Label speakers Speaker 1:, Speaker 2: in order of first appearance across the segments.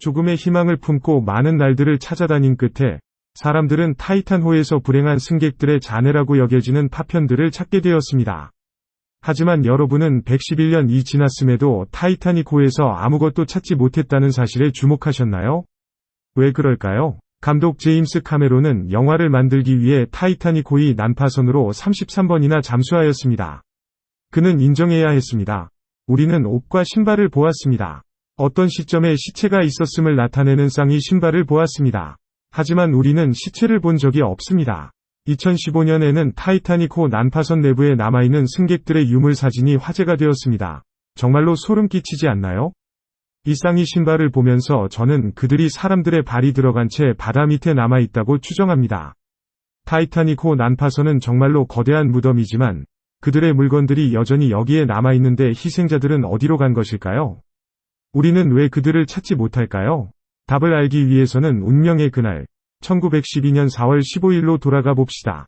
Speaker 1: 조금의 희망을 품고 많은 날들을 찾아다닌 끝에 사람들은 타이탄호에서 불행한 승객들의 잔해라고 여겨지는 파편들을 찾게 되었습니다. 하지만 여러분은 111년이 지났음에도 타이타닉호에서 아무것도 찾지 못했다는 사실에 주목하셨나요? 왜 그럴까요? 감독 제임스 카메론은 영화를 만들기 위해 타이타닉호의 난파선으로 33번이나 잠수하였습니다. 그는 인정해야 했습니다. 우리는 옷과 신발을 보았습니다. 어떤 시점에 시체가 있었음을 나타내는 쌍의 신발을 보았습니다. 하지만 우리는 시체를 본 적이 없습니다. 2015년에는 타이타닉호 난파선 내부에 남아있는 승객들의 유물 사진이 화제가 되었습니다. 정말로 소름 끼치지 않나요? 이 쌍의 신발을 보면서 저는 그들이 사람들의 발이 들어간 채 바다 밑에 남아있다고 추정합니다. 타이타닉호 난파선은 정말로 거대한 무덤이지만 그들의 물건들이 여전히 여기에 남아있는데 희생자들은 어디로 간 것일까요? 우리는 왜 그들을 찾지 못할까요? 답을 알기 위해서는 운명의 그날 1912년 4월 15일로 돌아가 봅시다.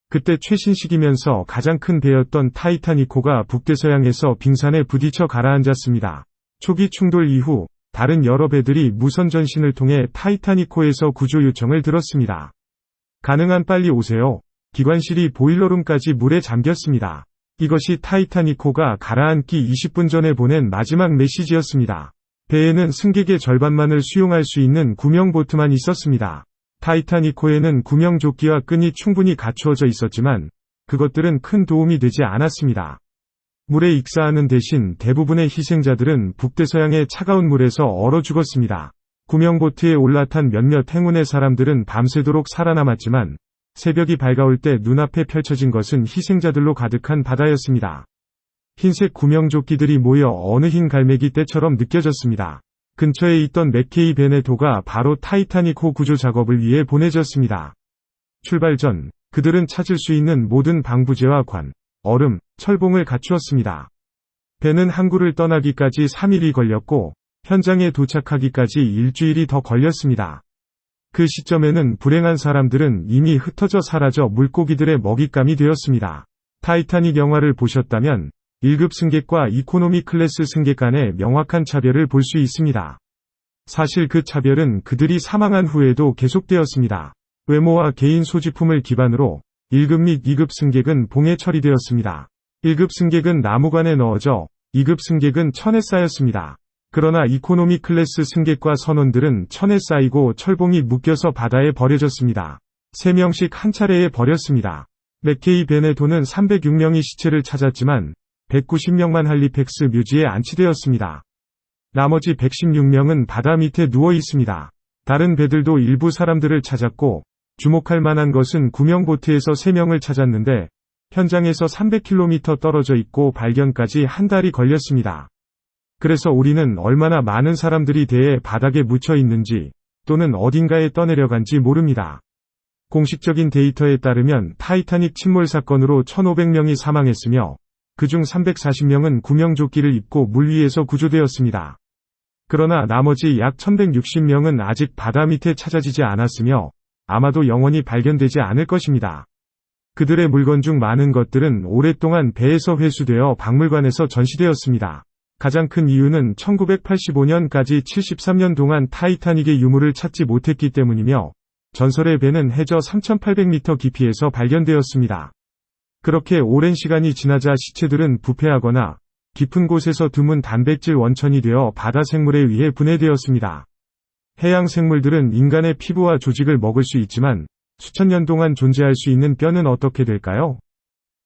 Speaker 1: 그때 최신식이면서 가장 큰 배였던 타이타닉호가 북대서양에서 빙산에 부딪혀 가라앉았습니다. 초기 충돌 이후 다른 여러 배들이 무선 전신을 통해 타이타닉호에서 구조 요청을 들었습니다. 가능한 빨리 오세요. 기관실이 보일러룸까지 물에 잠겼습니다. 이것이 타이타닉호가 가라앉기 20분 전에 보낸 마지막 메시지였습니다. 배에는 승객의 절반만을 수용할 수 있는 구명보트만 있었습니다. 타이타닉호에는 구명조끼와 끈이 충분히 갖추어져 있었지만 그것들은 큰 도움이 되지 않았습니다. 물에 익사하는 대신 대부분의 희생자들은 북대서양의 차가운 물에서 얼어 죽었습니다. 구명보트에 올라탄 몇몇 행운의 사람들은 밤새도록 살아남았지만 새벽이 밝아올 때 눈앞에 펼쳐진 것은 희생자들로 가득한 바다였습니다. 흰색 구명조끼들이 모여 어느 흰 갈매기 떼처럼 느껴졌습니다. 근처에 있던 맥케이 베네토가 바로 타이타닉호 구조 작업을 위해 보내졌습니다. 출발 전 그들은 찾을 수 있는 모든 방부제와 관, 얼음, 철봉을 갖추었습니다. 배는 항구를 떠나기까지 3일이 걸렸고 현장에 도착하기까지 일주일이 더 걸렸습니다. 그 시점에는 불행한 사람들은 이미 흩어져 사라져 물고기들의 먹잇감이 되었습니다. 타이타닉 영화를 보셨다면 1급 승객과 이코노미 클래스 승객 간의 명확한 차별을 볼 수 있습니다. 사실 그 차별은 그들이 사망한 후에도 계속되었습니다. 외모와 개인 소지품을 기반으로 1급 및 2급 승객은 봉에 처리되었습니다. 1급 승객은 나무관에 넣어져 2급 승객은 천에 쌓였습니다. 그러나 이코노미 클래스 승객과 선원들은 천에 쌓이고 철봉이 묶여서 바다에 버려졌습니다. 3명씩 한 차례에 버렸습니다. 맥케이 베네토는 306명의 시체를 찾았지만 190명만 할리팩스 묘지에 안치되었습니다. 나머지 116명은 바다 밑에 누워 있습니다. 다른 배들도 일부 사람들을 찾았고 주목할 만한 것은 구명보트에서 3명을 찾았는데 현장에서 300km 떨어져 있고 발견까지 한 달이 걸렸습니다. 그래서 우리는 얼마나 많은 사람들이 배에 바닥에 묻혀 있는지 또는 어딘가에 떠내려간지 모릅니다. 공식적인 데이터에 따르면 타이타닉 침몰 사건으로 1,500명이 사망했으며 그중 340명은 구명조끼를 입고 물 위에서 구조되었습니다. 그러나 나머지 약 1,160명은 아직 바다 밑에 찾아지지 않았으며 아마도 영원히 발견되지 않을 것입니다. 그들의 물건 중 많은 것들은 오랫동안 배에서 회수되어 박물관에서 전시되었습니다. 가장 큰 이유는 1985년까지 73년 동안 타이타닉의 유물을 찾지 못했기 때문이며 전설의 배는 해저 3,800m 깊이에서 발견되었습니다. 그렇게 오랜 시간이 지나자 시체들은 부패하거나 깊은 곳에서 드문 단백질 원천이 되어 바다 생물에 의해 분해되었습니다. 해양 생물들은 인간의 피부와 조직을 먹을 수 있지만 수천 년 동안 존재할 수 있는 뼈는 어떻게 될까요?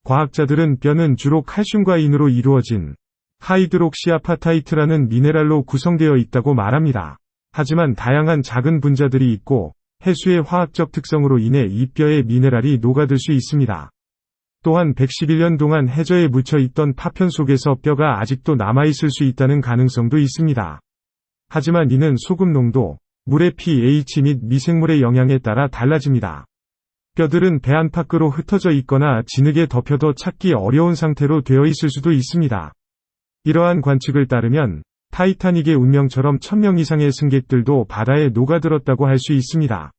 Speaker 1: 과학자들은 뼈는 주로 칼슘과 인으로 이루어진 하이드록시아파타이트라는 미네랄로 구성되어 있다고 말합니다. 하지만 다양한 작은 분자들이 있고 해수의 화학적 특성으로 인해 이 뼈의 미네랄이 녹아들 수 있습니다. 또한 111년 동안 해저에 묻혀 있던 파편 속에서 뼈가 아직도 남아있을 수 있다는 가능성도 있습니다. 하지만 이는 소금 농도, 물의 pH 및 미생물의 영향에 따라 달라집니다. 뼈들은 배 안팎으로 흩어져 있거나 진흙에 덮여도 찾기 어려운 상태로 되어 있을 수도 있습니다. 이러한 관측을 따르면 타이타닉의 운명처럼 1,000명 이상의 승객들도 바다에 녹아들었다고 할 수 있습니다.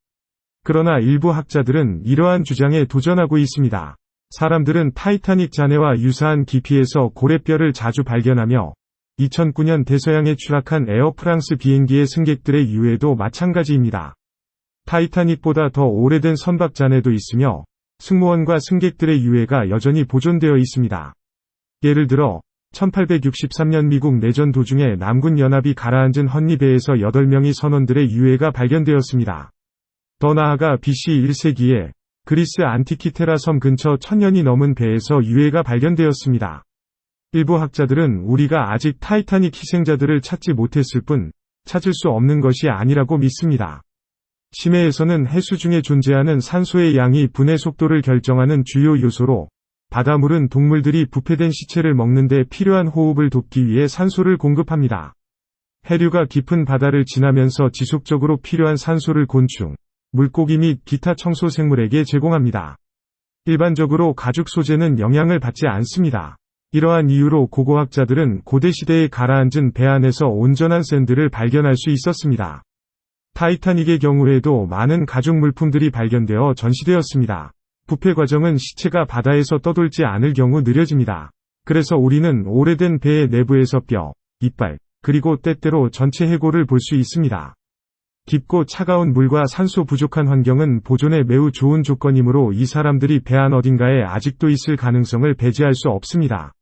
Speaker 1: 그러나 일부 학자들은 이러한 주장에 도전하고 있습니다. 사람들은 타이타닉 잔해와 유사한 깊이에서 고래뼈를 자주 발견하며 2009년 대서양에 추락한 에어프랑스 비행기의 승객들의 유해도 마찬가지입니다. 타이타닉보다 더 오래된 선박 잔해도 있으며 승무원과 승객들의 유해가 여전히 보존되어 있습니다. 예를 들어 1863년 미국 내전 도중에 남군 연합이 가라앉은 헌리배에서 8명의 선원들의 유해가 발견되었습니다. 더 나아가 BC 1세기에 그리스 안티키테라 섬 근처 1000년이 넘은 배에서 유해가 발견되었습니다. 일부 학자들은 우리가 아직 타이타닉 희생자들을 찾지 못했을 뿐 찾을 수 없는 것이 아니라고 믿습니다. 심해에서는 해수 중에 존재하는 산소의 양이 분해 속도를 결정하는 주요 요소로 바다물은 동물들이 부패된 시체를 먹는 데 필요한 호흡을 돕기 위해 산소를 공급합니다. 해류가 깊은 바다를 지나면서 지속적으로 필요한 산소를 곤충, 물고기 및 기타 청소 생물에게 제공합니다. 일반적으로 가죽 소재는 영향을 받지 않습니다. 이러한 이유로 고고학자들은 고대시대에 가라앉은 배 안에서 온전한 샌드를 발견할 수 있었습니다. 타이타닉의 경우에도 많은 가죽 물품들이 발견되어 전시되었습니다. 부패 과정은 시체가 바다에서 떠돌지 않을 경우 느려집니다. 그래서 우리는 오래된 배의 내부에서 뼈, 이빨, 그리고 때때로 전체 해골을 볼 수 있습니다. 깊고 차가운 물과 산소 부족한 환경은 보존에 매우 좋은 조건이므로 이 사람들이 배 안 어딘가에 아직도 있을 가능성을 배제할 수 없습니다.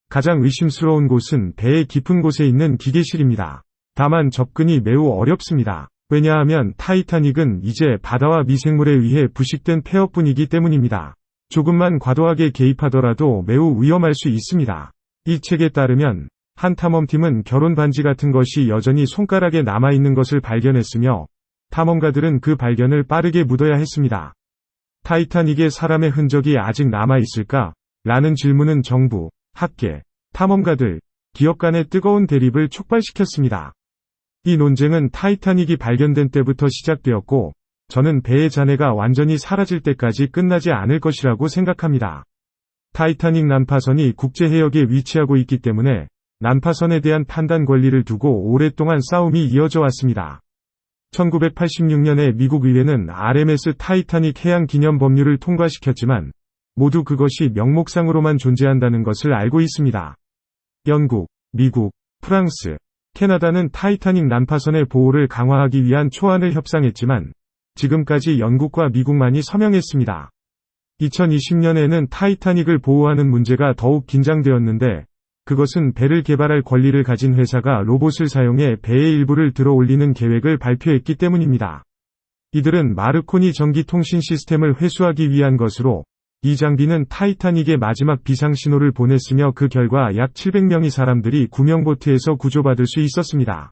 Speaker 1: 가장 의심스러운 곳은 배의 깊은 곳에 있는 기계실입니다. 다만 접근이 매우 어렵습니다. 왜냐하면 타이타닉은 이제 바다와 미생물에 의해 부식된 폐허뿐이기 때문입니다. 조금만 과도하게 개입하더라도 매우 위험할 수 있습니다. 이 책에 따르면 한 탐험팀은 결혼 반지 같은 것이 여전히 손가락에 남아있는 것을 발견했으며 탐험가들은 그 발견을 빠르게 묻어야 했습니다. 타이타닉에 사람의 흔적이 아직 남아있을까? 라는 질문은 정부, 학계, 탐험가들, 기업 간의 뜨거운 대립을 촉발시켰습니다. 이 논쟁은 타이타닉이 발견된 때부터 시작되었고 저는 배의 잔해가 완전히 사라질 때까지 끝나지 않을 것이라고 생각합니다. 타이타닉 난파선이 국제해역에 위치하고 있기 때문에 난파선에 대한 판단 권리를 두고 오랫동안 싸움이 이어져 왔습니다. 1986년에 미국 의회는 RMS 타이타닉 해양 기념 법률을 통과시켰지만 모두 그것이 명목상으로만 존재한다는 것을 알고 있습니다. 영국, 미국, 프랑스, 캐나다는 타이타닉 난파선의 보호를 강화하기 위한 초안을 협상했지만 지금까지 영국과 미국만이 서명했습니다. 2020년에는 타이타닉을 보호하는 문제가 더욱 긴장되었는데 그것은 배를 개발할 권리를 가진 회사가 로봇을 사용해 배의 일부를 들어 올리는 계획을 발표했기 때문입니다. 이들은 마르코니 전기통신 시스템을 회수하기 위한 것으로 이 장비는 타이타닉의 마지막 비상신호를 보냈으며 그 결과 약 700명의 사람들이 구명보트에서 구조받을 수 있었습니다.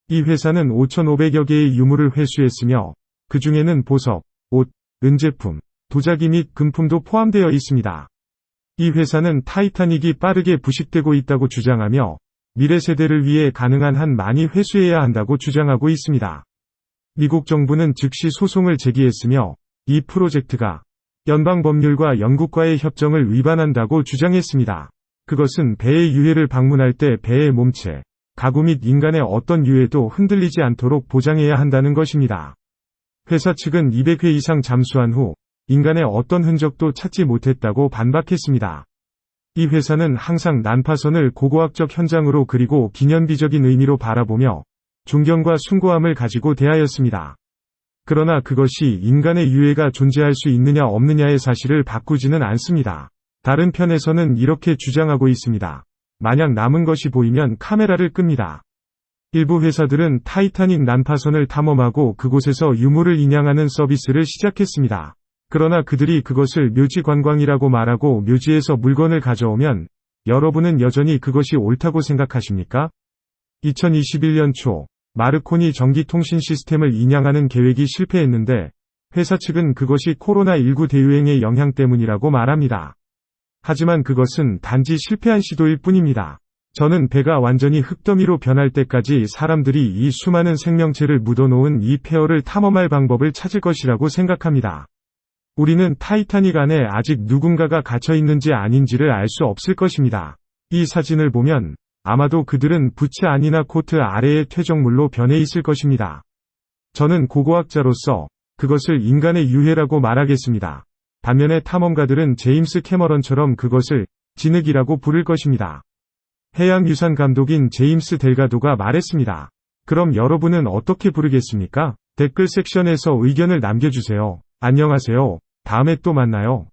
Speaker 1: 이 회사는 5,500여 개의 유물을 회수했으며 그 중에는 보석, 옷, 은제품, 도자기 및 금품도 포함되어 있습니다. 이 회사는 타이타닉이 빠르게 부식되고 있다고 주장하며 미래 세대를 위해 가능한 한 많이 회수해야 한다고 주장하고 있습니다. 미국 정부는 즉시 소송을 제기했으며 이 프로젝트가 연방 법률과 영국과의 협정을 위반한다고 주장했습니다. 그것은 배의 유해를 방문할 때 배의 몸체, 가구 및 인간의 어떤 유해도 흔들리지 않도록 보장해야 한다는 것입니다. 회사 측은 200회 이상 잠수한 후 인간의 어떤 흔적도 찾지 못했다고 반박했습니다. 이 회사는 항상 난파선을 고고학적 현장으로 그리고 기념비적인 의미로 바라보며 존경과 숭고함을 가지고 대하였습니다. 그러나 그것이 인간의 유해가 존재할 수 있느냐 없느냐의 사실을 바꾸지는 않습니다. 다른 편에서는 이렇게 주장하고 있습니다. 만약 남은 것이 보이면 카메라를 끕니다. 일부 회사들은 타이타닉 난파선을 탐험하고 그곳에서 유물을 인양하는 서비스를 시작했습니다. 그러나 그들이 그것을 묘지 관광이라고 말하고 묘지에서 물건을 가져오면 여러분은 여전히 그것이 옳다고 생각하십니까? 2021년 초 마르코니 전기통신 시스템을 인양하는 계획이 실패했는데 회사 측은 그것이 코로나19 대유행의 영향 때문이라고 말합니다. 하지만 그것은 단지 실패한 시도일 뿐입니다. 저는 배가 완전히 흙더미로 변할 때까지 사람들이 이 수많은 생명체를 묻어놓은 이 폐허를 탐험할 방법을 찾을 것이라고 생각합니다. 우리는 타이타닉 안에 아직 누군가가 갇혀 있는지 아닌지를 알 수 없을 것입니다. 이 사진을 보면 아마도 그들은 부츠 안이나 코트 아래의 퇴적물로 변해 있을 것입니다. 저는 고고학자로서 그것을 인간의 유해라고 말하겠습니다. 반면에 탐험가들은 제임스 캐머런처럼 그것을 진흙이라고 부를 것입니다. 해양유산 감독인 제임스 델가도가 말했습니다. 그럼 여러분은 어떻게 부르겠습니까? 댓글 섹션에서 의견을 남겨주세요. 안녕하세요. 다음에 또 만나요.